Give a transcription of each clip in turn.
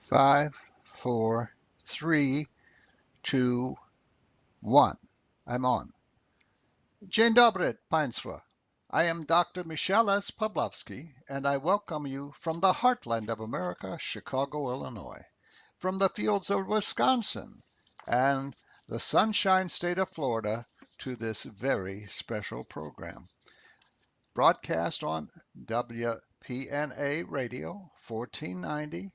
Five, four, three, two, one. I'm on. Dzień dobry, Państwo. I am Dr. Michel S. Pawlowski, and I welcome you from the heartland of America, Chicago, Illinois, from the fields of Wisconsin, and the sunshine state of Florida to this very special program. Broadcast on WPNA Radio 1490,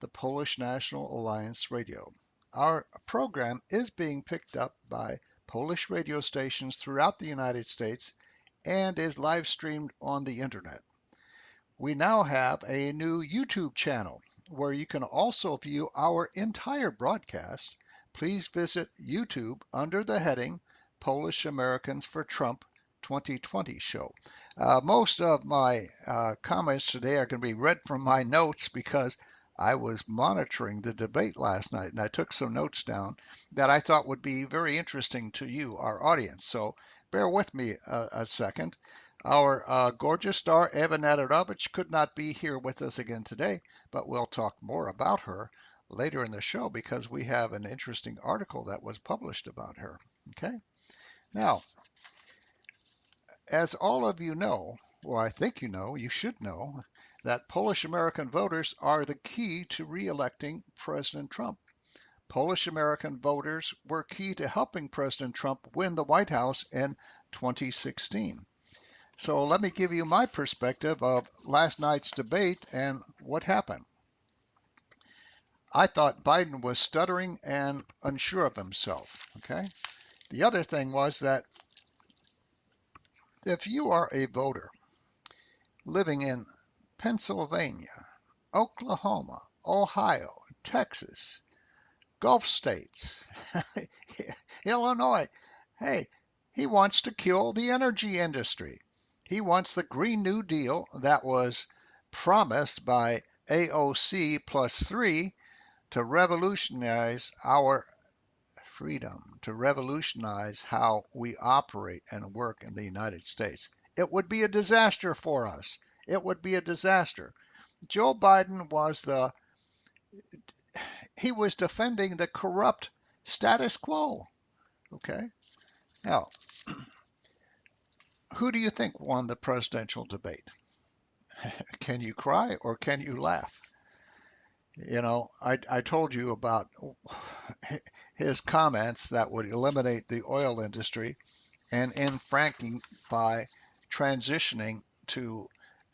the Polish National Alliance Radio. Our program is being picked up by Polish radio stations throughout the United States and is live streamed on the internet. We now have a new YouTube channel where you can also view our entire broadcast. Please visit YouTube under the heading Polish Americans for Trump 2020 show. Most of my comments today are going to be read from my notes because I was monitoring the debate last night and I took some notes down that I thought would be very interesting to you, our audience. So bear with me a second. Our gorgeous star, Eva Natarovich, could not be here with us again today, but we'll talk more about her later in the show because we have an interesting article that was published about her. Okay. Now, as all of you know, or I think you should know, that Polish American voters are the key to re-electing President Trump. Polish American voters were key to helping President Trump win the White House in 2016. So let me give you my perspective of last night's debate and what happened. I thought Biden was stuttering and unsure of himself. Okay. The other thing was that if you are a voter living in Pennsylvania, Oklahoma, Ohio, Texas, Gulf states, Illinois, hey, he wants to kill the energy industry. He wants the Green New Deal that was promised by AOC plus 3 to revolutionize our freedom, to revolutionize how we operate and work in the United States. It would be a disaster for us. It would be a disaster. Joe Biden was defending the corrupt status quo. Okay. Now, who do you think won the presidential debate? Can you cry or can you laugh? You know, I told you about his comments that would eliminate the oil industry and end fracking by transitioning to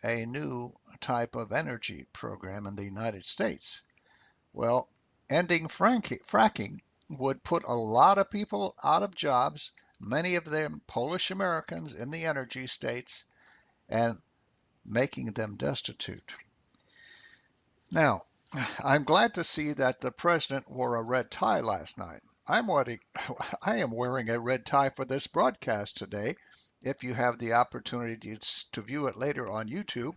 a new type of energy program in the United States. Well, ending fracking would put a lot of people out of jobs, many of them Polish Americans in the energy states, and making them destitute. Now, I'm glad to see that the president wore a red tie last night. I am wearing a red tie for this broadcast today. If you have the opportunity to view it later on YouTube.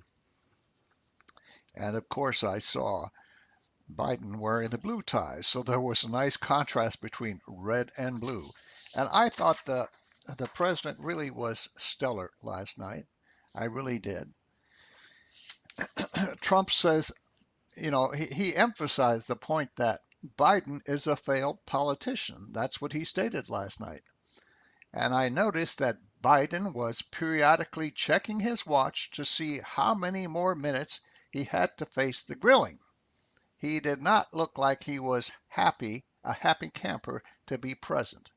And of course, I saw Biden wearing the blue tie. So there was a nice contrast between red and blue. And I thought the president really was stellar last night. I really did. Trump says, he emphasized the point that Biden is a failed politician. That's what he stated last night. And I noticed that Biden was periodically checking his watch to see how many more minutes he had to face the grilling. He did not look like he was a happy camper to be present.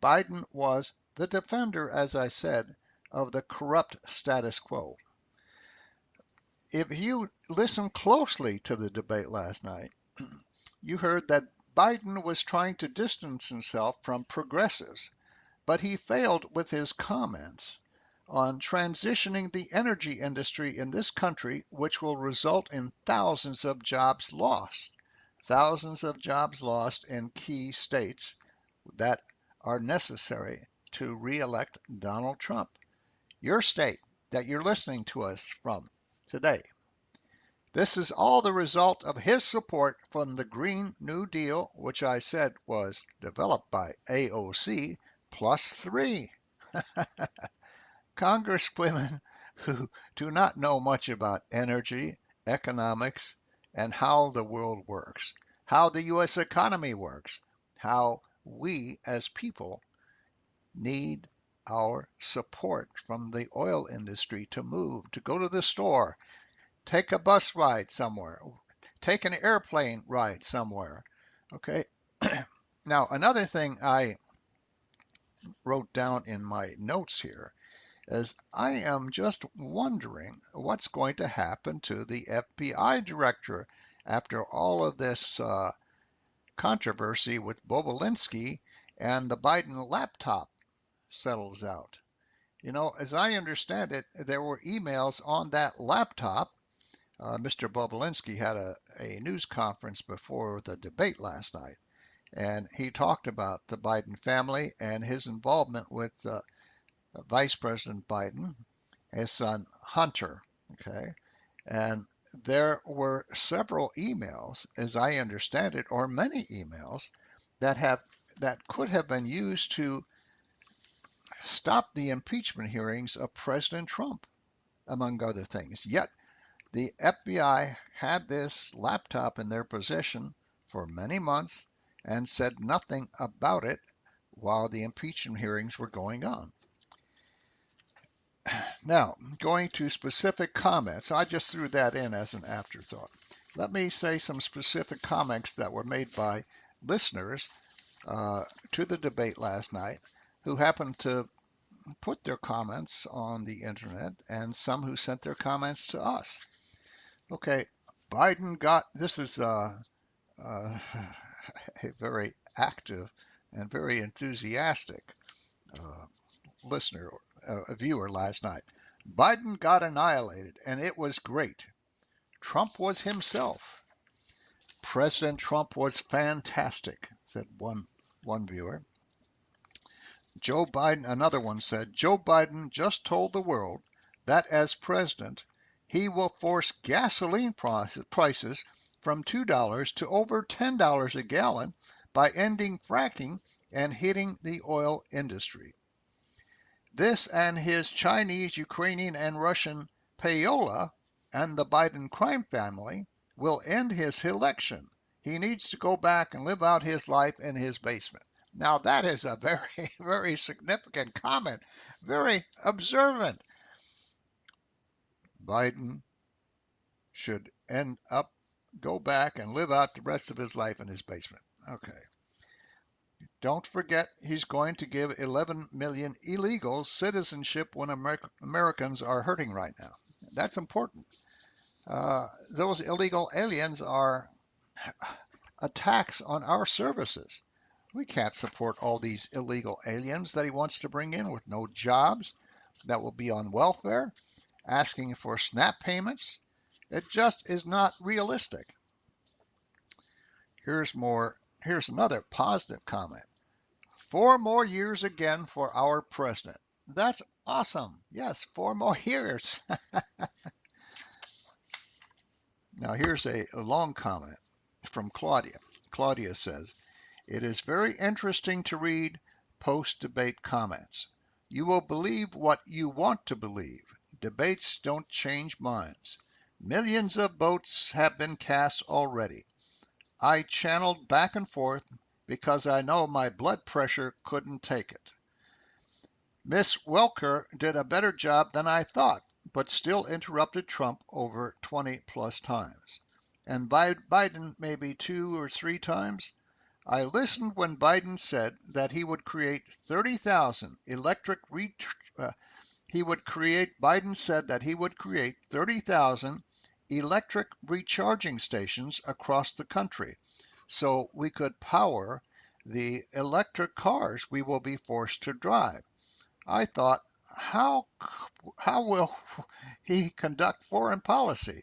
Biden was the defender, as I said, of the corrupt status quo. If you listen closely to the debate last night, you heard that Biden was trying to distance himself from progressives, but he failed with his comments on transitioning the energy industry in this country, which will result in thousands of jobs lost in key states that are necessary to re-elect Donald Trump. Your state that you're listening to us from today. This is all the result of his support from the Green New Deal, which I said was developed by AOC plus 3. Congresswomen who do not know much about energy, economics, and how the world works, how the U.S. economy works, how we as people need our support from the oil industry to move, to go to the store, take a bus ride somewhere, take an airplane ride somewhere. Okay. Now, another thing I wrote down in my notes here is I am just wondering what's going to happen to the FBI director after all of this controversy with Bobulinski and the Biden laptop settles out. You know, as I understand it, there were emails on that laptop. Mr. Bobulinski had a news conference before the debate last night, and he talked about the Biden family and his involvement with Vice President Biden, his son Hunter. Okay, and there were several emails, as I understand it, or many emails that could have been used to stop the impeachment hearings of President Trump, among other things. Yet the FBI had this laptop in their possession for many months and said nothing about it while the impeachment hearings were going on. Now, going to specific comments, I just threw that in as an afterthought. Let me say some specific comments that were made by listeners to the debate last night who happened to put their comments on the internet and some who sent their comments to us. Okay, Biden got, this is a very active and very enthusiastic uh, listener, a viewer last night. Biden got annihilated, and it was great. Trump was himself. President Trump was fantastic, said one viewer. Joe Biden, another one said, Joe Biden just told the world that as president, he will force gasoline prices from $2 to over $10 a gallon by ending fracking and hitting the oil industry. This and his Chinese, Ukrainian, and Russian payola and the Biden crime family will end his election. He needs to go back and live out his life in his basement. Now, that is a very, very significant comment, very observant. Biden should go back and live out the rest of his life in his basement. Okay. Don't forget, he's going to give 11 million illegals citizenship when Americans are hurting right now. That's important. Those illegal aliens are attacks on our services. We can't support all these illegal aliens that he wants to bring in with no jobs, that will be on welfare, asking for SNAP payments. It just is not realistic. Here's another positive comment. 4 more years again for our president. That's awesome. Yes, 4 more years. Now here's a long comment from Claudia. Claudia says, it is very interesting to read post-debate comments. You will believe what you want to believe. Debates don't change minds. Millions of votes have been cast already. I channeled back and forth because I know my blood pressure couldn't take it. Miss Welker did a better job than I thought, but still interrupted Trump over 20 plus times. And Biden maybe 2 or 3 times. I listened when Biden said that he would create 30,000 Biden said that he would create 30,000 electric recharging stations across the country so we could power the electric cars we will be forced to drive. I thought, how will he conduct foreign policy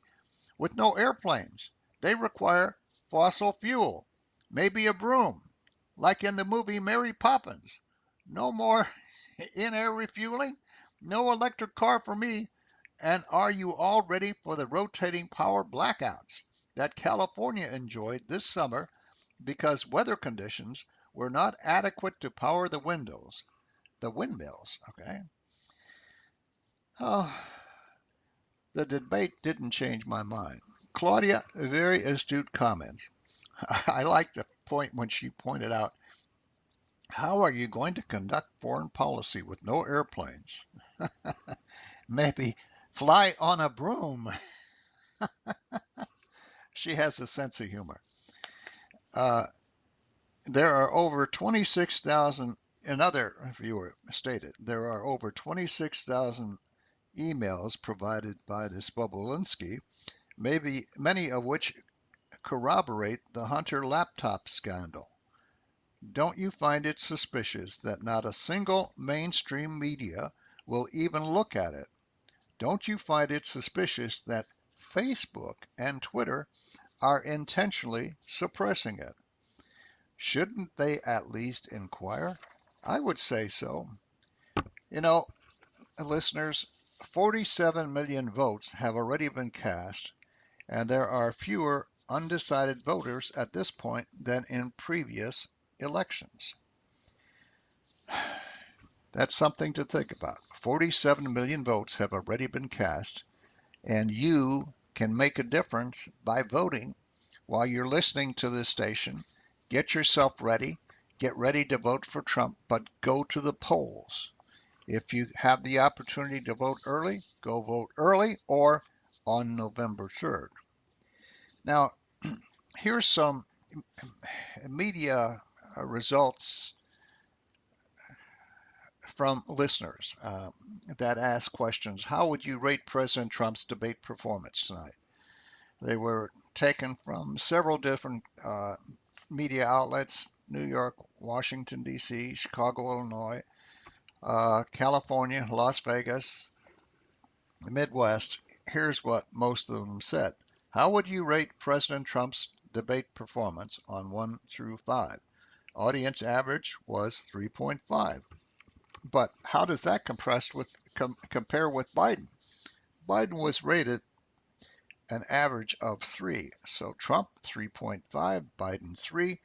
with no airplanes? They require fossil fuel, maybe a broom, like in the movie Mary Poppins. No more in-air refueling, no electric car for me. And are you all ready for the rotating power blackouts that California enjoyed this summer because weather conditions were not adequate to power the windmills? Okay. Oh, the debate didn't change my mind. Claudia, very astute comments. I like the point when she pointed out, how are you going to conduct foreign policy with no airplanes? Maybe fly on a broom. She has a sense of humor. Uh, there are over 26,000, another viewer stated, there are over 26,000 emails provided by this Bobulinski, maybe many of which corroborate the Hunter laptop scandal. Don't you find it suspicious that not a single mainstream media will even look at it? Don't you find it suspicious that Facebook and Twitter are intentionally suppressing it? Shouldn't they at least inquire? I would say so. You know, listeners, 47 million votes have already been cast, and there are fewer undecided voters at this point than in previous elections. That's something to think about. 47 million votes have already been cast, and you can make a difference by voting while you're listening to this station. Get yourself ready. Get ready to vote for Trump, but go to the polls. If you have the opportunity to vote early, go vote early or on November 3rd. Now, here's some media results from listeners that ask questions. How would you rate President Trump's debate performance tonight? They were taken from several different media outlets: New York, Washington, D.C., Chicago, Illinois, California, Las Vegas, the Midwest. Here's what most of them said. How would you rate President Trump's debate performance on 1 through 5? Audience average was 3.5. But how does that compare with Biden? Biden was rated an average of 3. So Trump 3.5, Biden 3.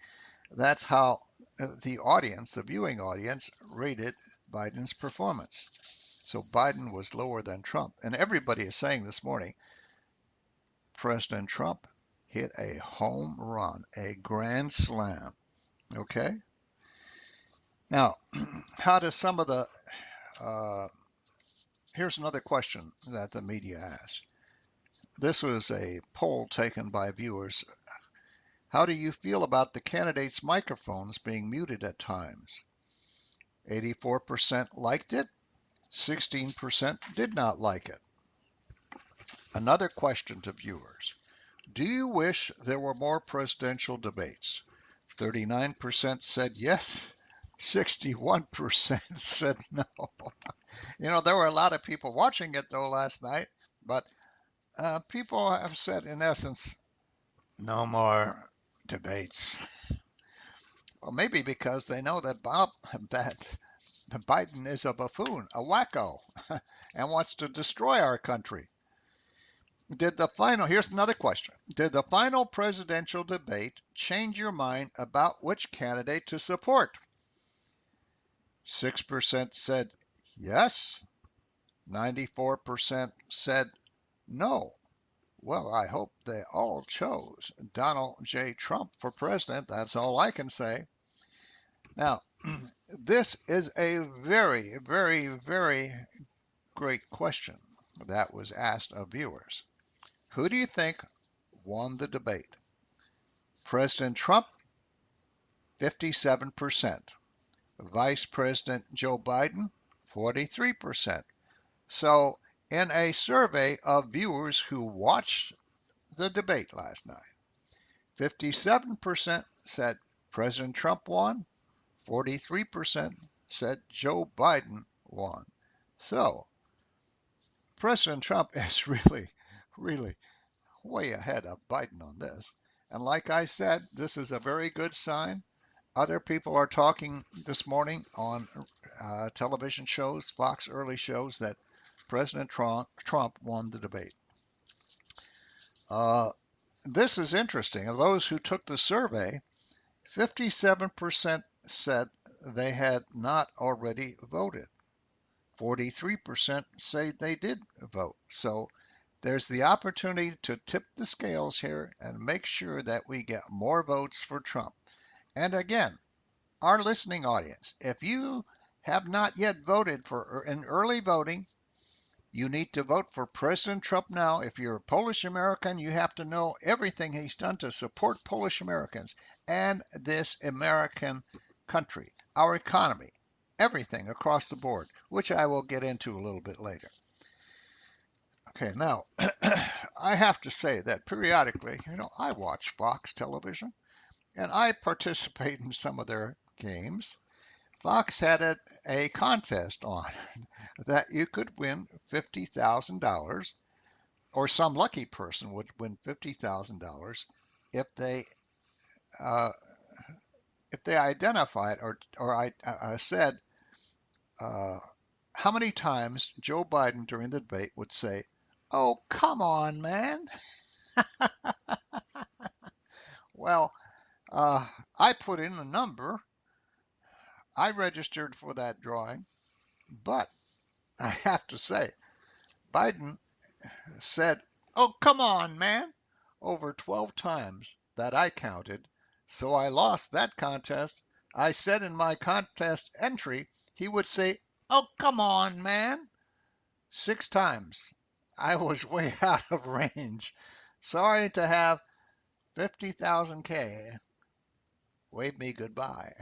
That's how the audience, the viewing audience, rated Biden's performance. So Biden was lower than Trump. And everybody is saying this morning, President Trump hit a home run, a grand slam. Okay? Now, how does some of the, here's another question that the media asked. This was a poll taken by viewers. How do you feel about the candidates' microphones being muted at times? 84% liked it, 16% did not like it. Another question to viewers. Do you wish there were more presidential debates? 39% said yes, 61% said no. You know, there were a lot of people watching it though last night, but people have said in essence, no more debates. Well, maybe because they know that Biden is a buffoon, a wacko, and wants to destroy our country. Here's another question. Did the final presidential debate change your mind about which candidate to support? 6% said yes, 94% said no. Well, I hope they all chose Donald J. Trump for president. That's all I can say. Now, this is a very, very, very great question that was asked of viewers. Who do you think won the debate? President Trump, 57%. Vice President Joe Biden, 43%. So, in a survey of viewers who watched the debate last night, 57% said President Trump won, 43% said Joe Biden won. So, President Trump is really, really way ahead of Biden on this. And like I said, this is a very good sign. Other people are talking this morning on television shows, Fox early shows, that President Trump won the debate. This is interesting. Of those who took the survey, 57% said they had not already voted. 43% say they did vote. So There's the opportunity to tip the scales here and make sure that we get more votes for Trump. And again, our listening audience, if you have not yet voted for in early voting, you need to vote for President Trump now. If you're a Polish American, you have to know everything he's done to support Polish Americans and this American country, our economy, everything across the board, which I will get into a little bit later. Okay, now I have to say that periodically, I watch Fox television and I participate in some of their games. Fox had a contest on that you could win $50,000, or some lucky person would win $50,000 if they uh, identified or I said how many times Joe Biden during the debate would say, "Oh, come on, man." Well, uh, I put in a number. I registered for that drawing, but I have to say, Biden said, "Oh, come on, man," over 12 times that I counted. So I lost that contest. I said in my contest entry, he would say, "Oh, come on, man," 6 times. I was way out of range. Sorry to have 50,000 K wave me goodbye.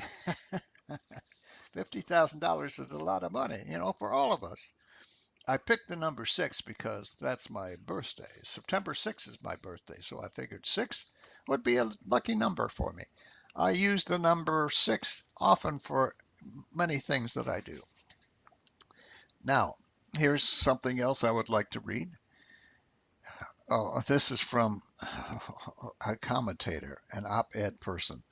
$50,000 is a lot of money, for all of us. I picked the number 6 because that's my birthday. September 6th is my birthday, so I figured 6 would be a lucky number for me. I use the number 6 often for many things that I do. Now, here's something else I would like to read. Oh, this is from a commentator, an op-ed person.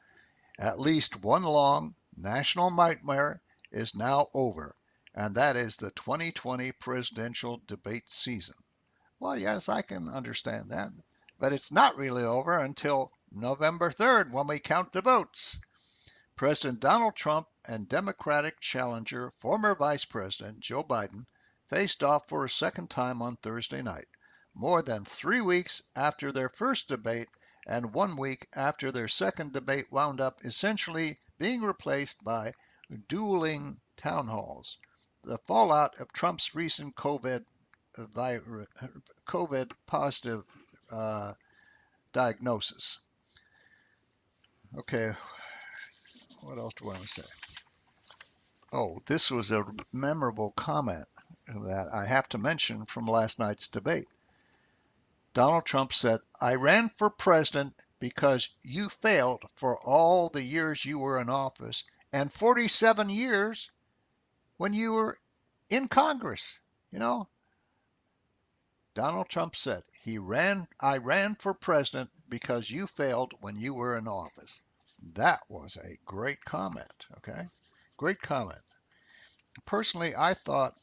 At least one long national nightmare is now over, and that is the 2020 presidential debate season. Well, yes, I can understand that, but it's not really over until November 3rd when we count the votes. President Donald Trump and Democratic challenger, former Vice President Joe Biden, faced off for a second time on Thursday night, more than 3 weeks after their first debate and 1 week after their second debate wound up essentially being replaced by dueling town halls. The fallout of Trump's recent COVID positive diagnosis. Okay, what else do I want to say? Oh, this was a memorable comment that I have to mention from last night's debate. Donald Trump said, "I ran for president because you failed for all the years you were in office and 47 years when you were in Congress." Donald Trump said, "I ran for president because you failed when you were in office." That was a great comment, okay? Great comment. Personally, I thought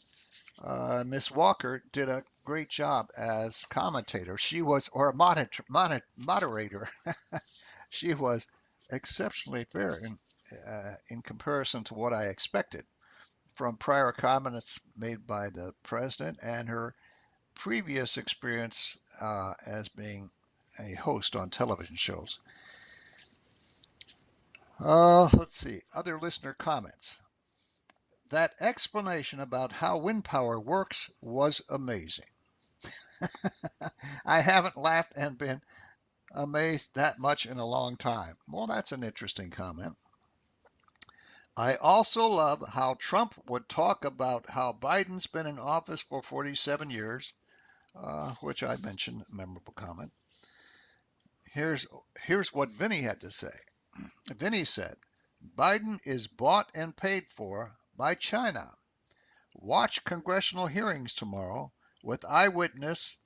Miss Walker did a great job as commentator. She was, or moderator. She was exceptionally fair in comparison to what I expected from prior comments made by the president and her previous experience as being a host on television shows. Let's see, other listener comments. That explanation about how wind power works was amazing. I haven't laughed and been amazed that much in a long time. Well, that's an interesting comment. I also love how Trump would talk about how Biden's been in office for 47 years, which I mentioned, memorable comment. Here's what Vinny had to say. Vinny said, "Biden is bought and paid for by China. Watch congressional hearings tomorrow with eyewitness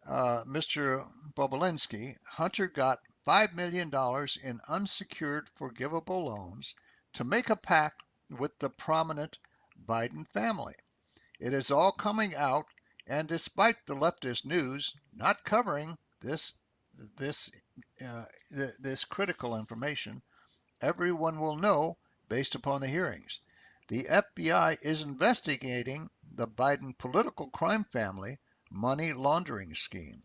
Mr. Bobulinski. Hunter got $5 million in unsecured forgivable loans to make a pact with the prominent Biden family. It is all coming out, and despite the leftist news not covering this this this critical information, everyone will know based upon the hearings. The FBI is investigating the Biden political crime family money laundering scheme.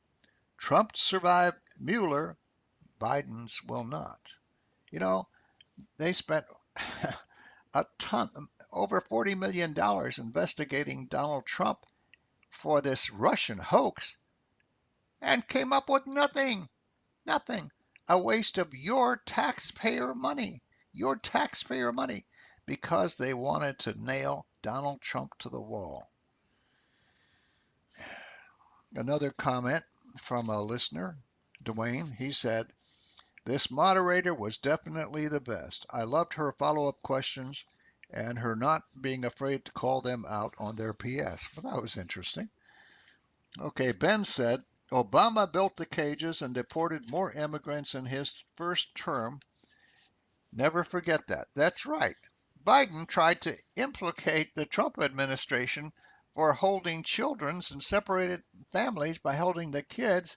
Trump survived Mueller, Biden's will not. You know, they spent a ton, over $40 million investigating Donald Trump for this Russian hoax and came up with nothing. Nothing. A waste of your taxpayer money, because they wanted to nail Donald Trump to the wall. Another comment from a listener, Dwayne, he said, this moderator was definitely the best. I loved her follow-up questions and her not being afraid to call them out on their PS. Well, that was interesting. Okay, Ben said, Obama built the cages and deported more immigrants in his first term. Never forget that. That's right. Biden tried to implicate the Trump administration for holding children and separated families by holding the kids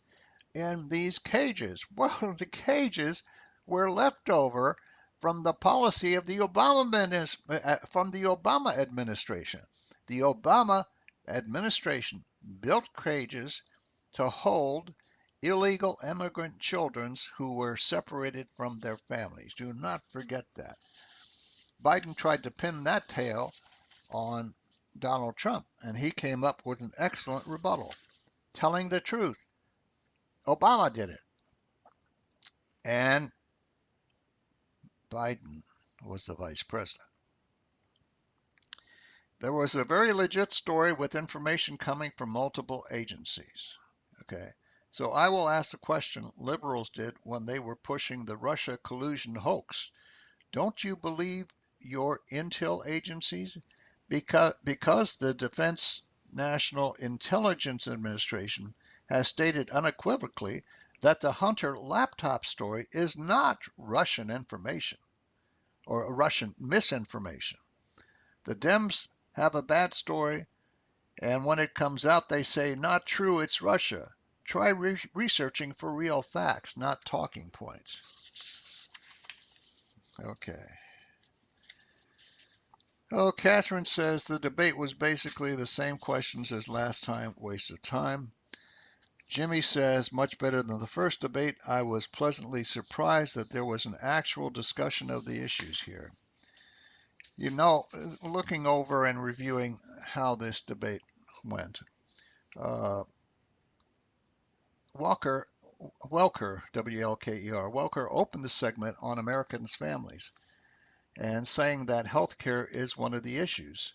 in these cages. Well, the cages were left over from the policy of the Obama administration. The Obama administration built cages to hold illegal immigrant children who were separated from their families. Do not forget that. Biden tried to pin that tail on Donald Trump, and he came up with an excellent rebuttal, telling the truth. Obama did it, and Biden was the vice president. There was a very legit story with information coming from multiple agencies. Okay, so I will ask the question liberals did when they were pushing the Russia collusion hoax. Don't you believe your intel agencies? Because the Defense National Intelligence Administration has stated unequivocally that the Hunter laptop story is not Russian information or Russian misinformation. The Dems have a bad story, and when it comes out, they say, not true, it's Russia. Try researching for real facts, not talking points. Okay. Oh, Catherine says the debate was basically the same questions as last time, waste of time. Jimmy says, much better than the first debate. I was pleasantly surprised that there was an actual discussion of the issues here. You know, looking over and reviewing how this debate went, Welker, W-L-K-E-R, Welker opened the segment on Americans' families and saying that health care is one of the issues.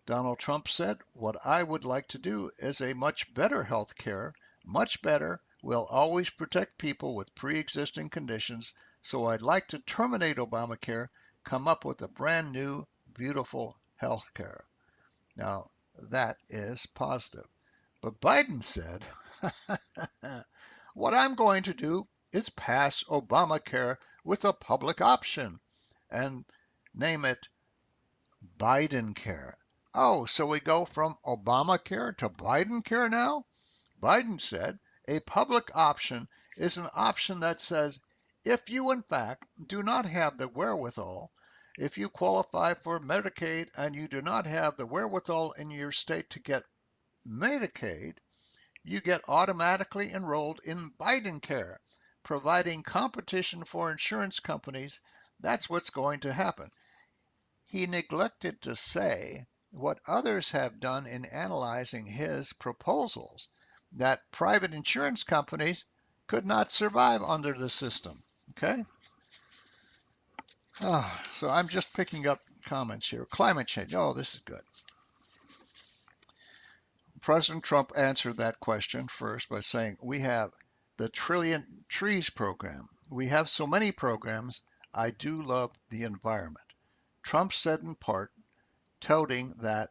Donald Trump said, what I would like to do is a much better health care, much better, will always protect people with pre-existing conditions, so I'd like to terminate Obamacare, come up with a brand new, beautiful health care. Now, that is positive. But Biden said, what I'm going to do is pass Obamacare with a public option and name it Biden Care. Oh, so we go from Obamacare to Biden Care now? Biden said a public option is an option that says if you in fact do not have the wherewithal, if you qualify for Medicaid and you do not have the wherewithal in your state to get Medicaid, you get automatically enrolled in Biden Care, providing competition for insurance companies. That's what's going to happen. He neglected to say what others have done in analyzing his proposals, that private insurance companies could not survive under the system. Okay? So I'm just picking up comments here. Climate change. Oh, this is good. President Trump answered that question first by saying, we have the Trillion Trees program. We have so many programs. I do love the environment. Trump said in part, touting that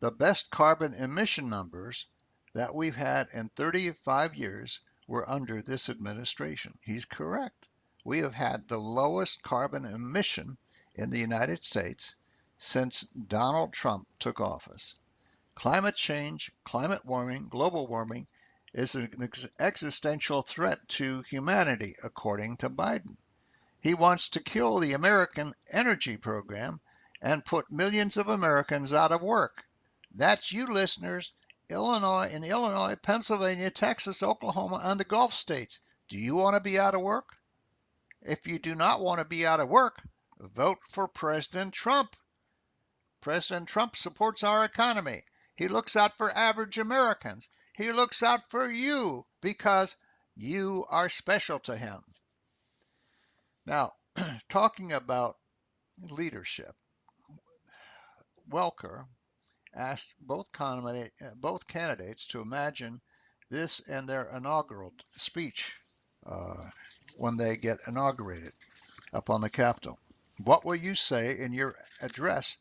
the best carbon emission numbers that we've had in 35 years were under this administration. He's correct. We have had the lowest carbon emission in the United States since Donald Trump took office. Climate change, climate warming, global warming is an existential threat to humanity, according to Biden. He wants to kill the American energy program and put millions of Americans out of work. That's you listeners Illinois, Pennsylvania, Texas, Oklahoma, and the Gulf states. Do you want to be out of work? If you do not want to be out of work, vote for President Trump. President Trump supports our economy. He looks out for average Americans. He looks out for you because you are special to him. Now, talking about leadership, Welker asked both candidates to imagine this in their inaugural speech uh, when they get inaugurated up on the Capitol. What will you say in your address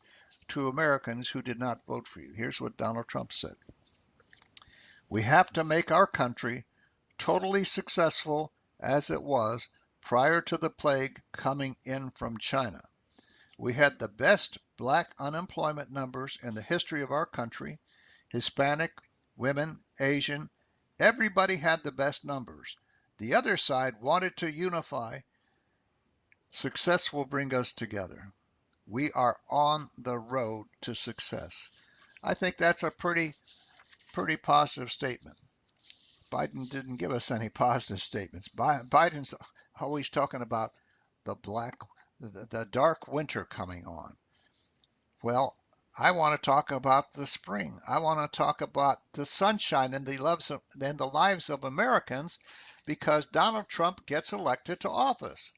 to Americans who did not vote for you? Here's what Donald Trump said. We have to make our country totally successful as it was prior to the plague coming in from China. We had the best black unemployment numbers in the history of our country. Hispanic, women, Asian, everybody had the best numbers. The other side wanted to unify. Success will bring us together. We are on the road to success. I think that's a pretty positive statement. Biden didn't give us any positive statements. Biden's always talking about the dark winter coming on. Well, I want to talk about the spring. I want to talk about the sunshine and the lives of Americans because Donald Trump gets elected to office.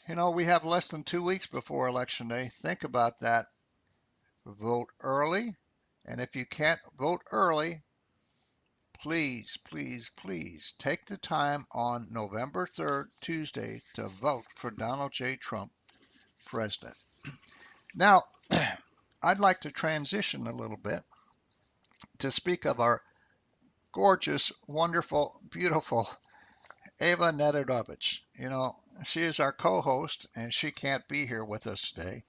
You know, we have less than 2 weeks before Election Day. Think about that. Vote early. And if you can't vote early, please, please, please take the time on November 3rd, Tuesday, to vote for Donald J. Trump, president. Now, I'd like to transition a little bit to speak of our gorgeous, wonderful, beautiful Eva Nedirovich. You know, she is our co-host and she can't be here with us today.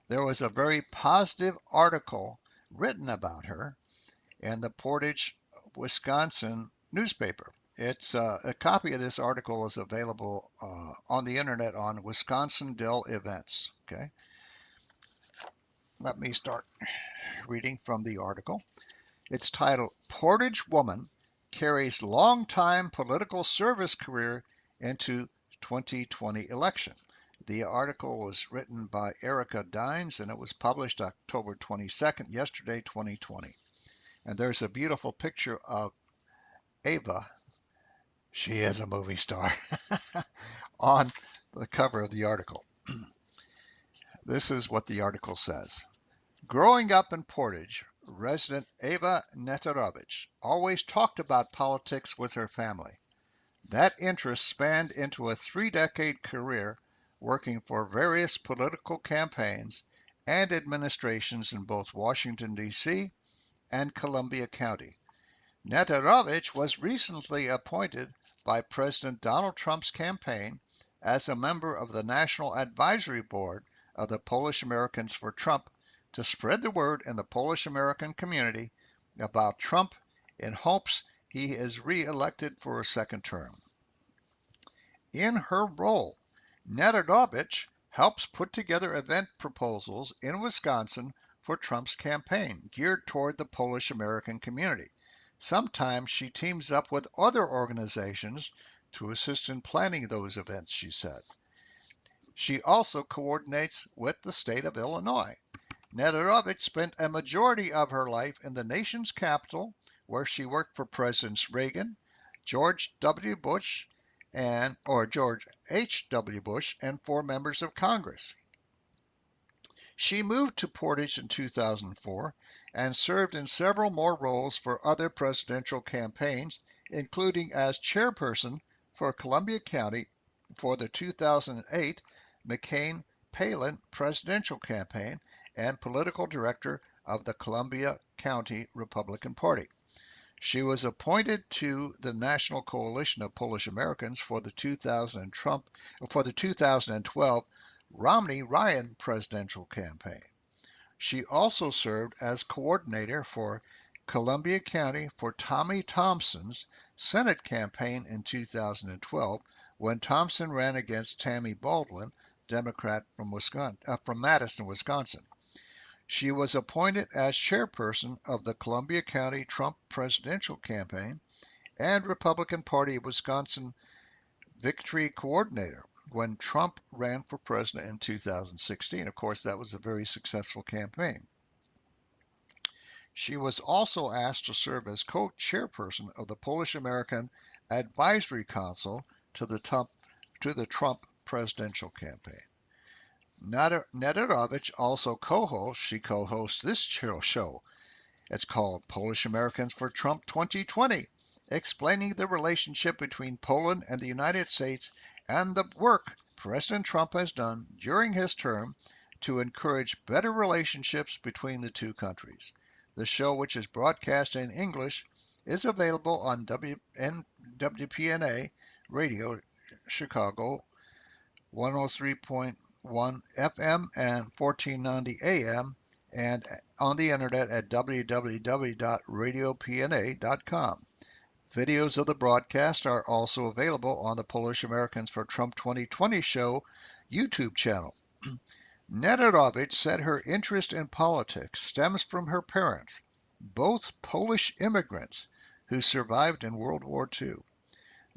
There was a very positive article written about her in the Portage, Wisconsin newspaper. It's a copy of this article is available on the internet on Wisconsin Dill Events. Okay, let me start reading from the article. It's titled "Portage Woman Carries Longtime Political Service Career into 2020 Election." The article was written by Erica Dines and it was published October 22nd, yesterday, 2020. And there's a beautiful picture of Ava, she is a movie star, on the cover of the article. This is what the article says. Growing up in Portage, resident Ava Nedirovich always talked about politics with her family. That interest spanned into a 3-decade career working for various political campaigns and administrations in both Washington, D.C. and Columbia County. Nedirovich was recently appointed by President Donald Trump's campaign as a member of the National Advisory Board of the Polish Americans for Trump to spread the word in the Polish American community about Trump in hopes he is re-elected for a second term. In her role, Nedirovich helps put together event proposals in Wisconsin for Trump's campaign geared toward the Polish American community. Sometimes she teams up with other organizations to assist in planning those events, she said. She also coordinates with the state of Illinois. Nedirovich spent a majority of her life in the nation's capital, where she worked for Presidents Reagan, George W. Bush, George H.W. Bush, and 4 members of Congress. She moved to Portage in 2004 and served in several more roles for other presidential campaigns, including as chairperson for Columbia County for the 2008 McCain-Palin presidential campaign and political director of the Columbia County Republican Party. She was appointed to the National Coalition of Polish Americans for the 2012 Romney-Ryan presidential campaign. She also served as coordinator for Columbia County for Tommy Thompson's Senate campaign in 2012 when Thompson ran against Tammy Baldwin, Democrat from Madison, Wisconsin. She was appointed as chairperson of the Columbia County Trump presidential campaign and Republican Party of Wisconsin victory coordinator when Trump ran for president in 2016. Of course, that was a very successful campaign. She was also asked to serve as co-chairperson of the Polish American Advisory Council to the Trump presidential campaign. Nederovich also co-hosts this show. It's called Polish Americans for Trump 2020, explaining the relationship between Poland and the United States and the work President Trump has done during his term to encourage better relationships between the two countries. The show, which is broadcast in English, is available on WPNA Radio Chicago 103.1 FM and 1490 AM, and on the internet at www.radiopna.com. Videos of the broadcast are also available on the Polish Americans for Trump 2020 show YouTube channel. Nederovich said her interest in politics stems from her parents, both Polish immigrants who survived in World War II.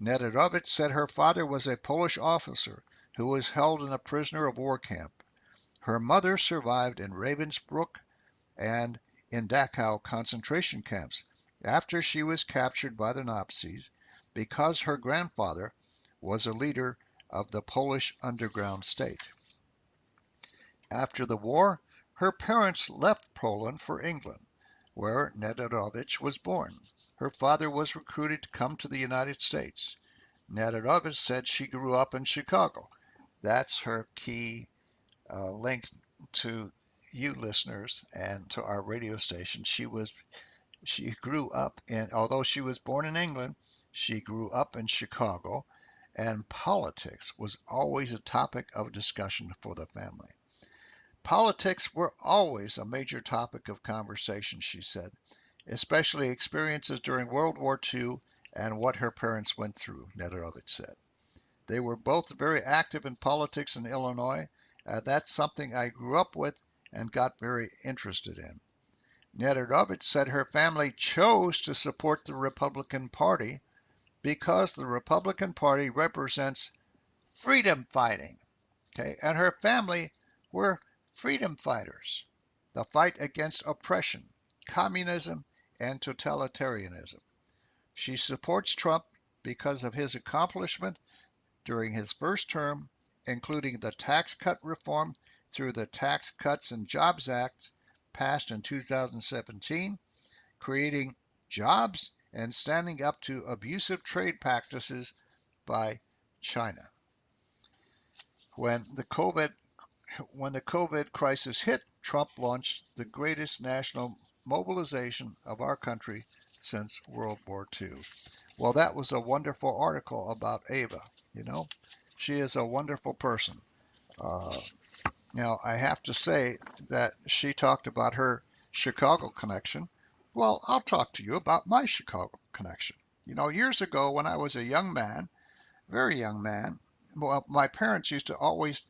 Nederovich said her father was a Polish officer who was held in a prisoner of war camp. Her mother survived in Ravensbrück and in Dachau concentration camps after she was captured by the Nazis because her grandfather was a leader of the Polish underground state. After the war, her parents left Poland for England, where Nederovich was born. Her father was recruited to come to the United States. Nederovich said she grew up in Chicago. That's her key link to you listeners and to our radio station. She grew up although she was born in England, she grew up in Chicago, and politics was always a topic of discussion for the family. Politics were always a major topic of conversation, she said, especially experiences during World War II and what her parents went through, Nederovich said. They were both very active in politics in Illinois. That's something I grew up with and got very interested in. Nederovich said her family chose to support the Republican Party because the Republican Party represents freedom fighting. Okay, and her family were freedom fighters. The fight against oppression, communism, and totalitarianism. She supports Trump because of his accomplishment during his first term, including the tax cut reform through the Tax Cuts and Jobs Act passed in 2017, creating jobs and standing up to abusive trade practices by China. When the COVID crisis hit, Trump launched the greatest national mobilization of our country since World War II. Well, that was a wonderful article about Ava. You know, she is a wonderful person. Now, I have to say that she talked about her Chicago connection. Well, I'll talk to you about my Chicago connection. You know, years ago when I was a young man, very young man, well, my parents used to always,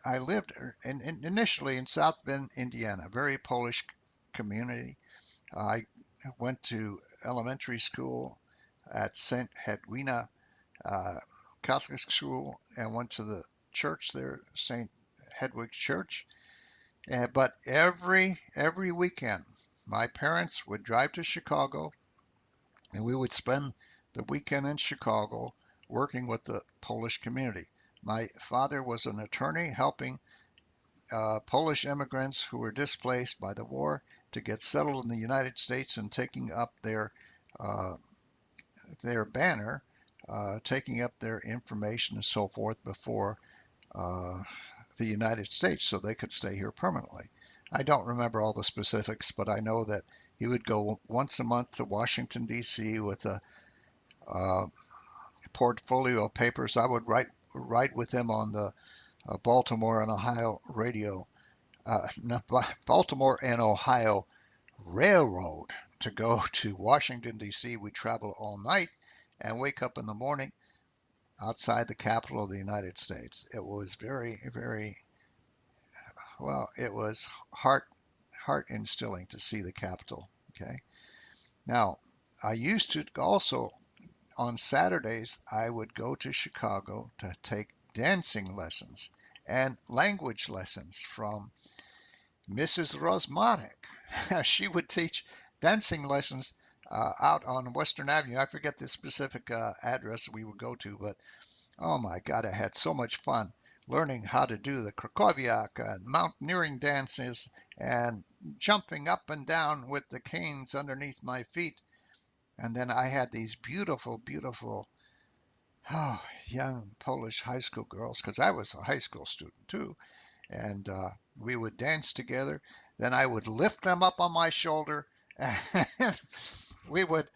I lived initially in South Bend, Indiana, a very Polish community. I went to elementary school at St. Hedwina Catholic school and went to the church there, St. Hedwig Church. But every weekend, my parents would drive to Chicago, and we would spend the weekend in Chicago working with the Polish community. My father was an attorney helping Polish immigrants who were displaced by the war to get settled in the United States and taking up their banner, taking up their information and so forth before the United States so they could stay here permanently. I don't remember all the specifics, but I know that he would go once a month to Washington, D.C. with a portfolio of papers. I would write with him on the Baltimore and Ohio radio, Baltimore and Ohio Railroad to go to Washington, D.C. We'd travel all night and wake up in the morning outside the capital of the United States. It was very, very, well, it was heart instilling to see the Capitol. Okay. Now, I used to also, on Saturdays, I would go to Chicago to take dancing lessons and language lessons from Mrs. Rosmanek. She would teach dancing lessons out on Western Avenue. I forget the specific address we would go to, but oh my God, I had so much fun learning how to do the Krakowiak and mountaineering dances and jumping up and down with the canes underneath my feet. And then I had these beautiful, beautiful young Polish high school girls, because I was a high school student too. And we would dance together. Then I would lift them up on my shoulder and we would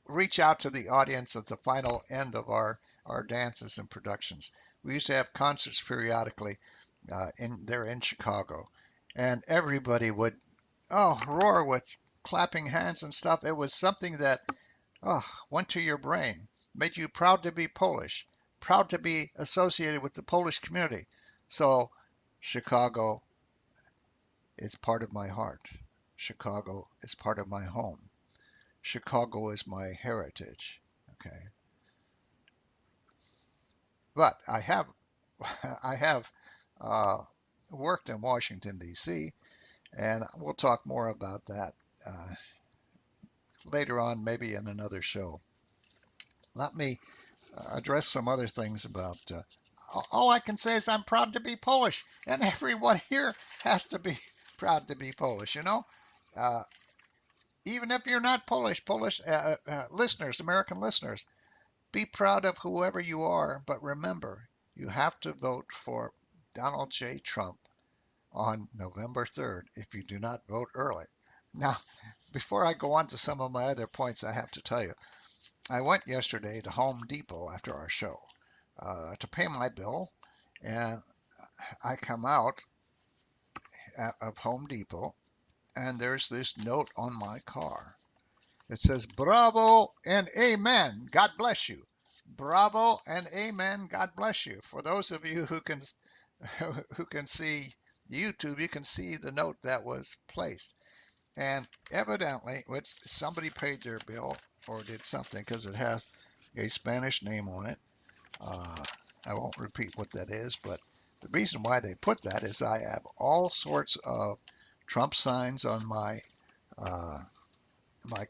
reach out to the audience at the final end of our dances and productions. We used to have concerts periodically in Chicago, and everybody would roar with clapping hands and stuff. It was something that went to your brain, made you proud to be Polish, proud to be associated with the Polish community. So Chicago is part of my heart. Chicago is part of my home. Chicago is my heritage. Okay. But I have I have uh, worked in Washington, D.C., and we'll talk more about that uh, later on, maybe in another show. Let me address some other things about. All I can say is I'm proud to be Polish, and everyone here has to be proud to be Polish. Uh, even if you're not Polish listeners, American listeners, be proud of whoever you are, but remember, you have to vote for Donald J. Trump on November 3rd if you do not vote early. Now, before I go on to some of my other points, I have to tell you, I went yesterday to Home Depot after our show to pay my bill, and I come out of Home Depot, and there's this note on my car. It says, "Bravo and amen. God bless you." Bravo and amen. God bless you. For those of you who can see YouTube, you can see the note that was placed. And evidently, somebody paid their bill or did something, because it has a Spanish name on it. I won't repeat what that is, but the reason why they put that is I have all sorts of Trump signs on my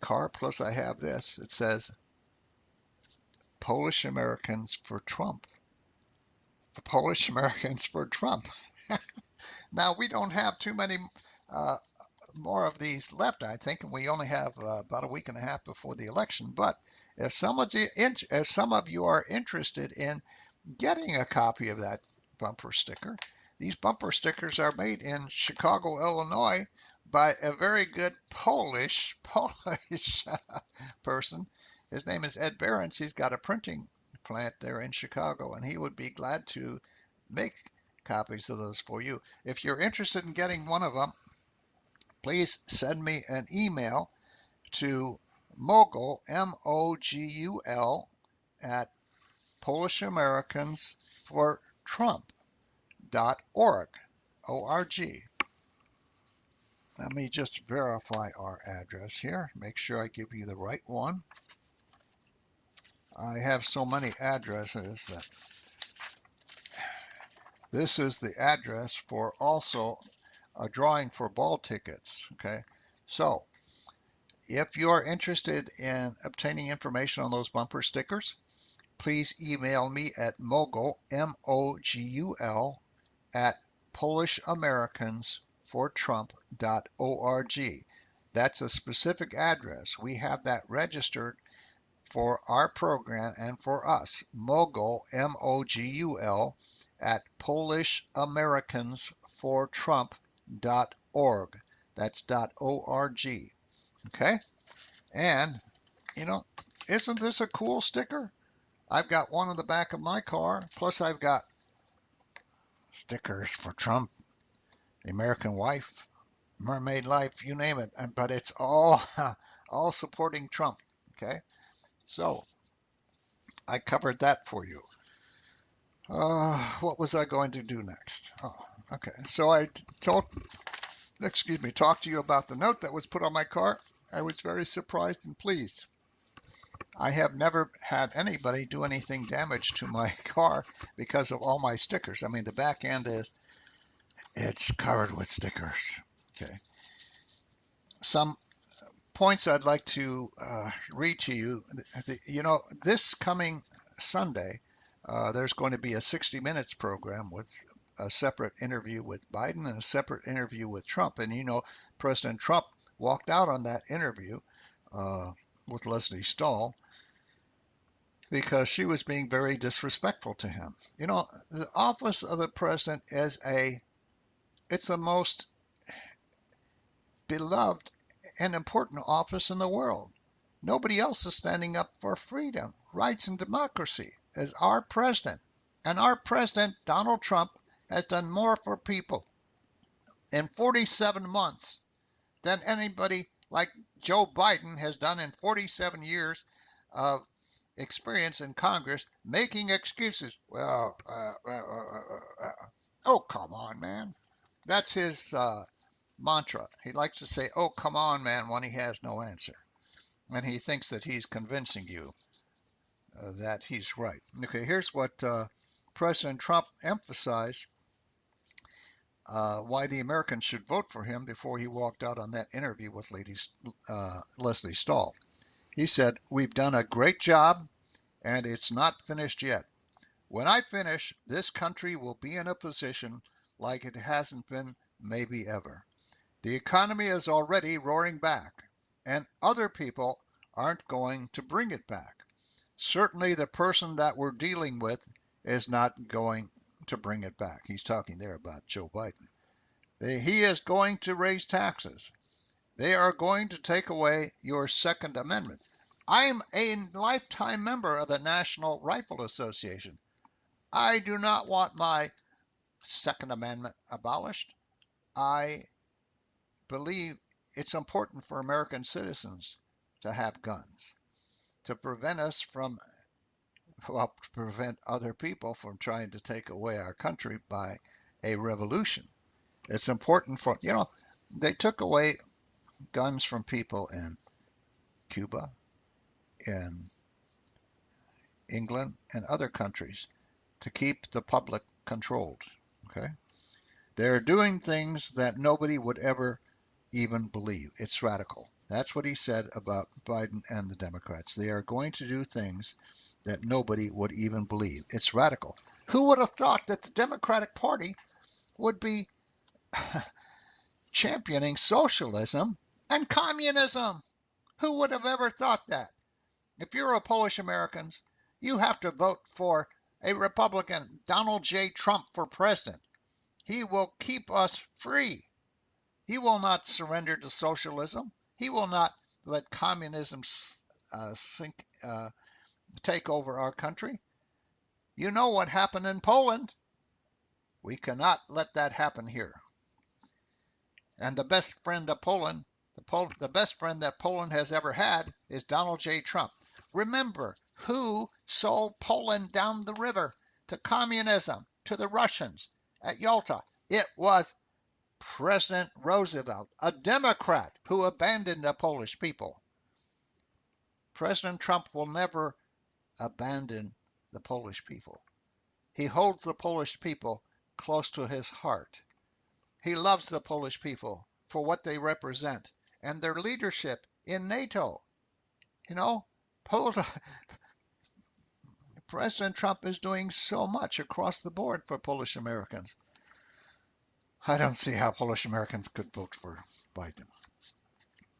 car. Plus, I have this. It says Polish Americans for Trump. For Polish Americans for Trump. Now, we don't have too many uh, more of these left, I think, and we only have about a week and a half before the election. But if some of you are interested in getting a copy of that bumper sticker, these bumper stickers are made in Chicago, Illinois, by a very good Polish person. His name is Ed Behrens. He's got a printing plant there in Chicago, and he would be glad to make copies of those for you. If you're interested in getting one of them, please send me an email to mogul, M-O-G-U-L, at PolishAmericans4Trump.org, O-R-G. Let me just verify our address here, make sure I give you the right one. I have so many addresses that this is the address for also a drawing for ball tickets. Okay, so if you are interested in obtaining information on those bumper stickers, please email me at mogul, M-O-G-U-L, at PolishAmericans4Trump.org. That's a specific address. We have that registered for our program and for us. Mogul, M-O-G-U-L, at PolishAmericans4Trump.org. That's .org. Okay? And, you know, isn't this a cool sticker? I've got one on the back of my car, plus I've got stickers for Trump, the American wife, mermaid life, you name it. But it's all supporting Trump. Okay, so I covered that for you. What was I going to do next? Oh, okay. So I told excuse me, talk to you about the note that was put on my car. I was very surprised and pleased. I have never had anybody do anything damage to my car because of all my stickers. I mean, the back end it's covered with stickers. Okay. Some points I'd like to read to you. This coming Sunday, there's going to be a 60 Minutes program with a separate interview with Biden and a separate interview with Trump. And President Trump walked out on that interview uh, with Leslie Stahl because she was being very disrespectful to him. The office of the president it's the most beloved and important office in the world. Nobody else is standing up for freedom, rights, and democracy as our president. And our president, Donald Trump, has done more for people in 47 months than anybody like Joe Biden has done in 47 years of experience in Congress making excuses. Oh, come on, man. That's his mantra. He likes to say, oh, come on, man, when he has no answer. And he thinks that he's convincing you that he's right. Okay, here's what President Trump emphasized why the Americans should vote for him before he walked out on that interview with Leslie Stahl. He said, we've done a great job and it's not finished yet. When I finish, this country will be in a position like it hasn't been maybe ever. The economy is already roaring back, and other people aren't going to bring it back. Certainly, the person that we're dealing with is not going to bring it back. He's talking there about Joe Biden. He is going to raise taxes. They are going to take away your Second Amendment. I'm a lifetime member of the National Rifle Association. I do not want my Second Amendment abolished. I believe it's important for American citizens to have guns to prevent us from, well, prevent other people from trying to take away our country by a revolution. It's important they took away guns from people in Cuba, in England, and other countries to keep the public controlled. Okay? They're doing things that nobody would ever even believe. It's radical. That's what he said about Biden and the Democrats. They are going to do things that nobody would even believe. It's radical. Who would have thought that the Democratic Party would be championing socialism and communism? Who would have ever thought that? If you're a Polish American, you have to vote for a Republican, Donald J. Trump, for president. He will keep us free. He will not surrender to socialism. He will not let communism take over our country. You know what happened in Poland. We cannot let that happen here. And the best friend of Poland, the best friend that Poland has ever had is Donald J. Trump. Remember who sold Poland down the river to communism, to the Russians at Yalta? It was President Roosevelt, a Democrat who abandoned the Polish people. President Trump will never abandon the Polish people. He holds the Polish people close to his heart. He loves the Polish people for what they represent and their leadership in NATO. President Trump is doing so much across the board for Polish Americans. I don't see how Polish Americans could vote for Biden.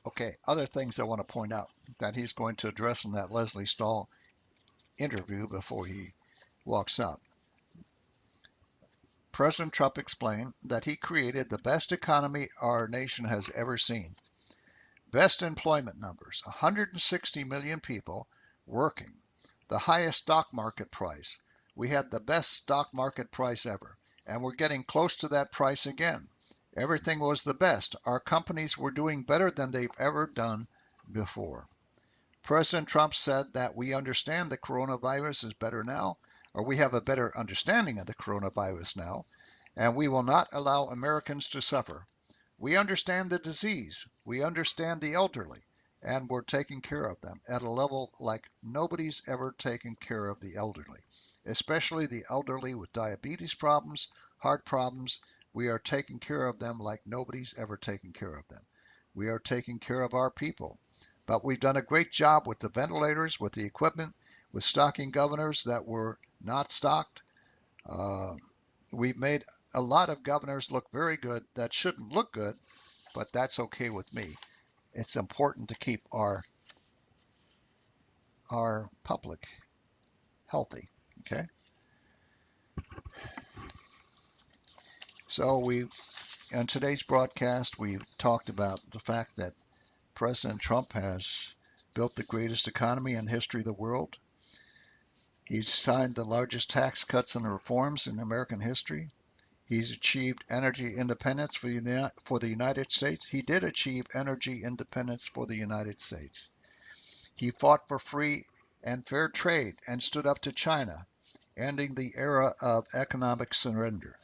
Okay, other things I want to point out that he's going to address in that Leslie Stahl interview before he walks out. President Trump explained that he created the best economy our nation has ever seen. Best employment numbers, 160 million people working. The highest stock market price. We had the best stock market price ever, and we're getting close to that price again. Everything was the best. Our companies were doing better than they've ever done before. President Trump said that we understand the coronavirus is better now, or we have a better understanding of the coronavirus now, and we will not allow Americans to suffer. We understand the disease. We understand the elderly. And we're taking care of them at a level like nobody's ever taken care of the elderly, especially the elderly with diabetes problems, heart problems. We are taking care of them like nobody's ever taken care of them. We are taking care of our people. But we've done a great job with the ventilators, with the equipment, with stocking governors that were not stocked. Uh, we've made a lot of governors look very good that shouldn't look good, but that's okay with me. It's important to keep our public healthy. Okay, so we in today's broadcast we talked about the fact that President Trump has built the greatest economy in the history of the world. He's signed the largest tax cuts and reforms in American history. He's achieved energy independence for the United States. He did achieve energy independence for the United States. He fought for free and fair trade and stood up to China, ending the era of economic surrender.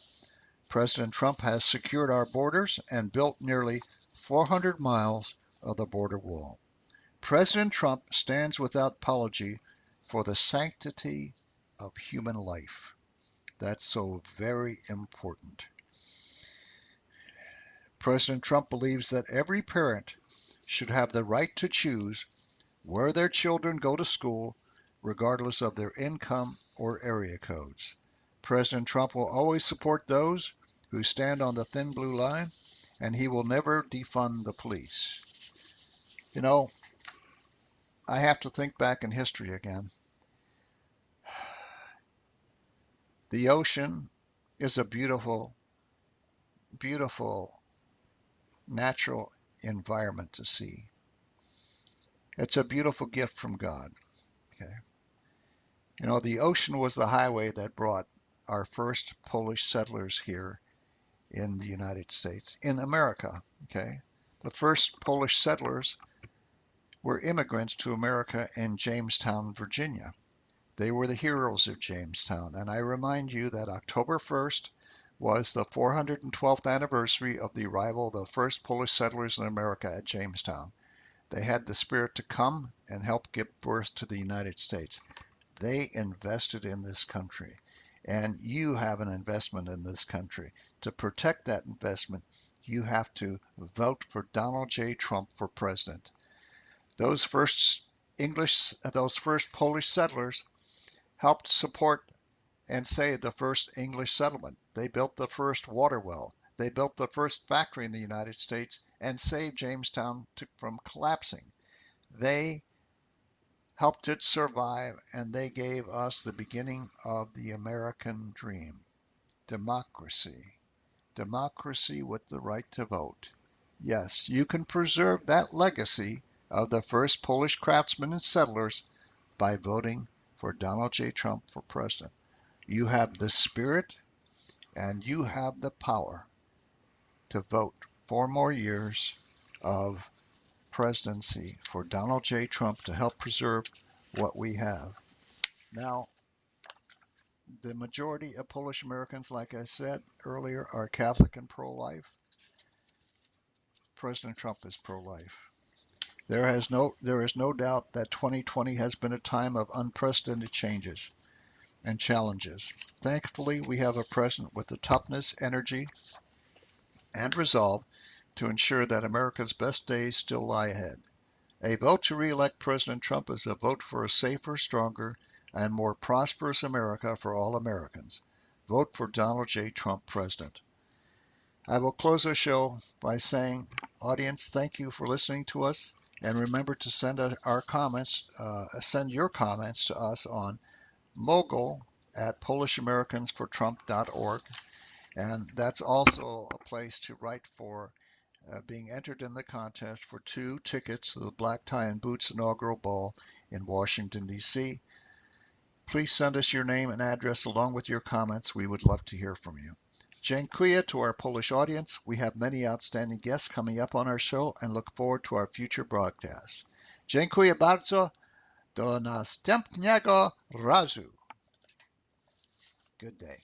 President Trump has secured our borders and built nearly 400 miles of the border wall. President Trump stands without apology for the sanctity of human life. That's so very important. President Trump believes that every parent should have the right to choose where their children go to school, regardless of their income or area codes. President Trump will always support those who stand on the thin blue line, and he will never defund the police. You know, I have to think back in history again. The ocean is a beautiful, beautiful natural environment to see. It's a beautiful gift from God. Okay. You know, the ocean was the highway that brought our first Polish settlers here in the United States, in America. Okay. The first Polish settlers were immigrants to America in Jamestown, Virginia. They were the heroes of Jamestown. And I remind you that October 1st was the 412th anniversary of the arrival of the first Polish settlers in America at Jamestown. They had the spirit to come and help give birth to the United States. They invested in this country. And you have an investment in this country. To protect that investment, you have to vote for Donald J. Trump for president. Those first Polish settlers helped support and save the first English settlement. They built the first water well. They built the first factory in the United States and saved Jamestown from collapsing. They helped it survive, and they gave us the beginning of the American dream. Democracy. Democracy with the right to vote. Yes, you can preserve that legacy of the first Polish craftsmen and settlers by voting for Donald J. Trump for president. You have the spirit and you have the power to vote 4 more years of presidency for Donald J. Trump to help preserve what we have. Now, the majority of Polish Americans, like I said earlier, are Catholic and pro-life. President Trump is pro-life. There is no doubt that 2020 has been a time of unprecedented changes and challenges. Thankfully, we have a president with the toughness, energy, and resolve to ensure that America's best days still lie ahead. A vote to re-elect President Trump is a vote for a safer, stronger, and more prosperous America for all Americans. Vote for Donald J. Trump, President. I will close our show by saying, audience, thank you for listening to us. And remember to send send your comments to us on mogul@polishamericansfortrump.org. And that's also a place to write for being entered in the contest for 2 tickets to the Black Tie and Boots inaugural ball in Washington, D.C. Please send us your name and address along with your comments. We would love to hear from you. Dziękuję to our Polish audience. We have many outstanding guests coming up on our show and look forward to our future broadcasts. Dziękuję bardzo. Do następnego razu. Good day.